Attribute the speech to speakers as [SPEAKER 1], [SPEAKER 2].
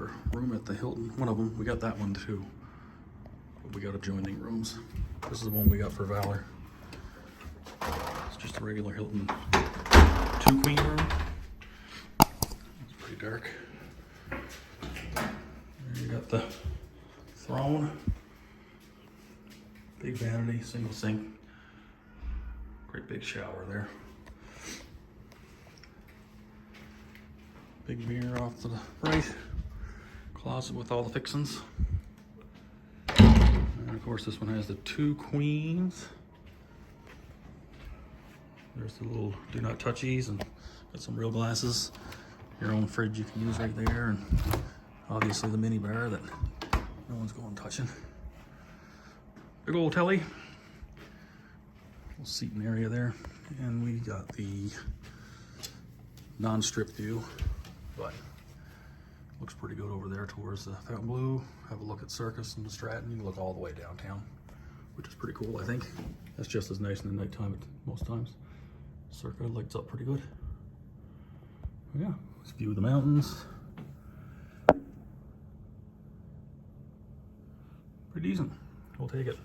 [SPEAKER 1] our room at the Hilton. One of them, we got that one too. But we got adjoining rooms. This is the one we got for Valor. It's just a regular Hilton 2 queen room. It's pretty dark. There you got the throne. Big vanity, single sink. Great big shower there. Big mirror off to the right. Closet with all the fixings. And of course this one has the 2 queens. There's the little do not touchies and got some real glasses. Your own fridge you can use right there, and obviously the mini bar that no one's going touching. Big old telly. Little seating area there. And we got the non-strip view, but looks pretty good over there towards the Fontainebleau. Have a look at Circus and the Stratton. You can look all the way downtown, which is pretty cool, I think. That's just as nice in the nighttime at most times. Circa lights up pretty good. Yeah, let's view the mountains. Pretty decent. We'll take it.